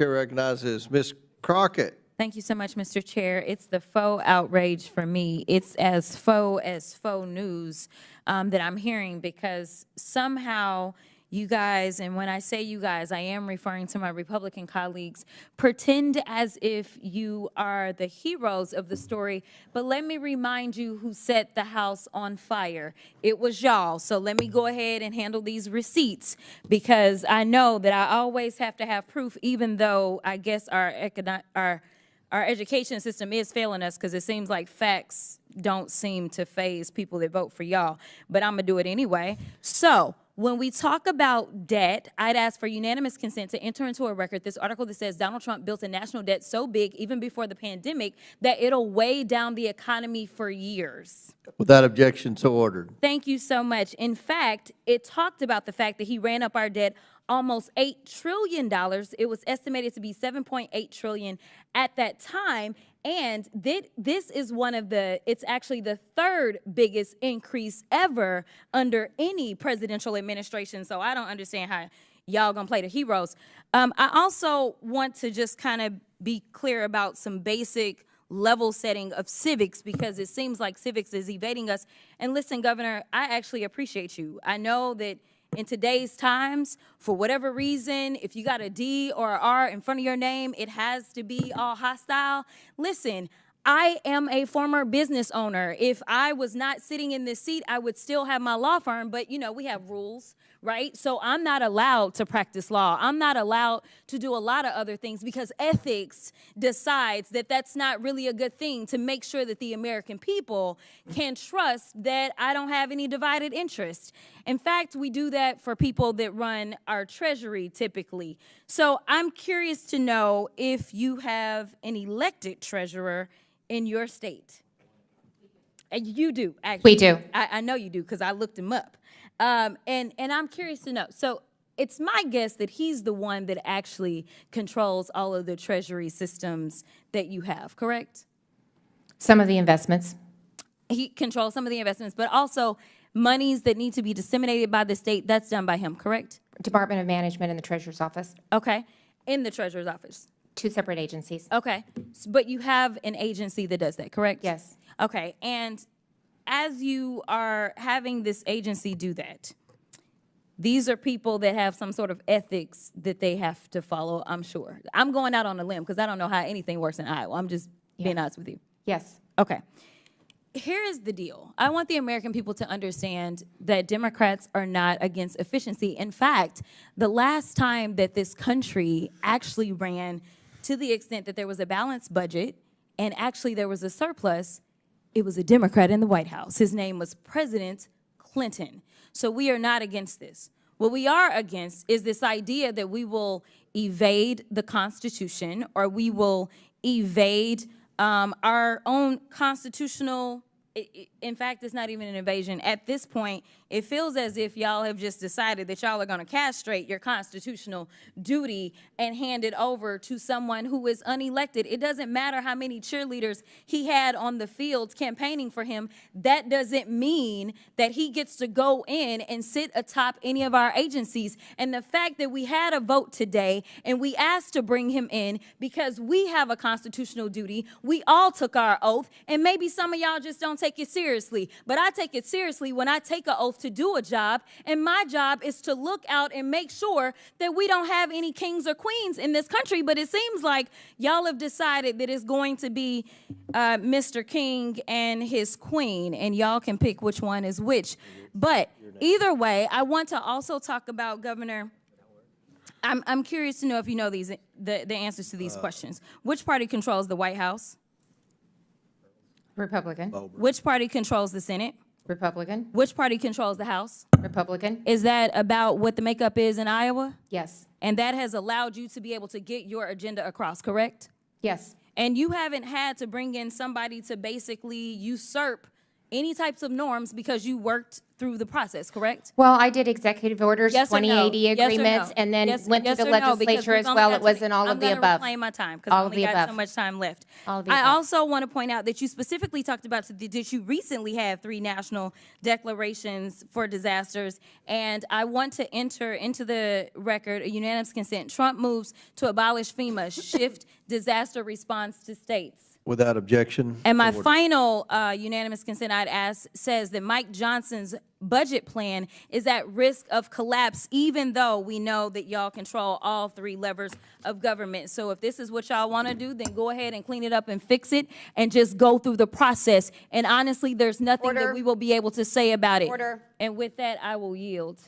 Chair recognizes Ms. Crockett. Thank you so much, Mr. Chair. It's the faux outrage for me. It's as faux news that I'm hearing, because somehow you guys, and when I say you guys, I am referring to my Republican colleagues, pretend as if you are the heroes of the story. But let me remind you who set the House on fire. It was y'all. So let me go ahead and handle these receipts, because I know that I always have to have proof, even though I guess our education system is failing us, because it seems like facts don't seem to faze people that vote for y'all. But I'm going to do it anyway. So when we talk about debt, I'd ask for unanimous consent to enter into a record this article that says Donald Trump built a national debt so big, even before the pandemic, that it'll weigh down the economy for years. Without objection, so ordered. Thank you so much. In fact, it talked about the fact that he ran up our debt almost $8 trillion. It was estimated to be $7.8 trillion at that time. And this is it's actually the third biggest increase ever under any presidential administration. So I don't understand how y'all gonna play the heroes. I also want to just kind of be clear about some basic level setting of civics, because it seems like civics is evading us. And listen, Governor, I actually appreciate you. I know that in today's times, for whatever reason, if you got a D or an R in front of your name, it has to be all hostile. Listen, I am a former business owner. If I was not sitting in this seat, I would still have my law firm, but you know, we have rules, right? So I'm not allowed to practice law. I'm not allowed to do a lot of other things, because ethics decides that that's not really a good thing, to make sure that the American people can trust that I don't have any divided interest. In fact, we do that for people that run our Treasury typically. So I'm curious to know if you have an elected treasurer in your state. And you do, actually. We do. I know you do, because I looked him up. And I'm curious to know. So it's my guess that he's the one that actually controls all of the Treasury systems that you have, correct? Some of the investments. He controls some of the investments, but also monies that need to be disseminated by the state, that's done by him, correct? Department of Management and the Treasurer's Office. Okay, in the Treasurer's Office. Two separate agencies. Okay, but you have an agency that does that, correct? Yes. Okay, and as you are having this agency do that, these are people that have some sort of ethics that they have to follow, I'm sure. I'm going out on a limb, because I don't know how anything works in Iowa. I'm just being honest with you. Yes. Okay. Here is the deal. I want the American people to understand that Democrats are not against efficiency. In fact, the last time that this country actually ran to the extent that there was a balanced budget and actually there was a surplus, it was a Democrat in the White House. His name was President Clinton. So we are not against this. What we are against is this idea that we will evade the Constitution, or we will evade our own constitutional, in fact, it's not even an invasion. At this point, it feels as if y'all have just decided that y'all are going to castrate your constitutional duty and hand it over to someone who is unelected. It doesn't matter how many cheerleaders he had on the fields campaigning for him. That doesn't mean that he gets to go in and sit atop any of our agencies. And the fact that we had a vote today and we asked to bring him in because we have a constitutional duty, we all took our oath, and maybe some of y'all just don't take it seriously. But I take it seriously when I take an oath to do a job, and my job is to look out and make sure that we don't have any kings or queens in this country. But it seems like y'all have decided that it's going to be Mr. King and his queen, and y'all can pick which one is which. But either way, I want to also talk about, Governor, I'm curious to know if you know the answers to these questions. Which party controls the White House? Republican. Which party controls the Senate? Republican. Which party controls the House? Republican. Is that about what the makeup is in Iowa? Yes. And that has allowed you to be able to get your agenda across, correct? Yes. And you haven't had to bring in somebody to basically usurp any types of norms because you worked through the process, correct? Well, I did executive orders, Yes or no? 2080 Yes or no? agreements, and then Yes- went to yes the or no? Because legislature we've as only well. got It wasn't to- all of the I'm above. gonna reclaim my time because I All of only the got so above. much time left. All of the I above. also want to point out that you specifically talked about that you recently had 3 national declarations for disasters, and I want to enter into the record a unanimous consent. Trump moves to abolish FEMA, shift disaster response to states. Without objection. And my so ordered. final unanimous consent I'd ask says that Mike Johnson's budget plan is at risk of collapse, even though we know that y'all control all 3 levers of government. So if this is what y'all want to do, then go ahead and clean it up and fix it and just go through the process. And honestly, there's nothing that Order. we will be able to say about it. Order. And with that, I will yield.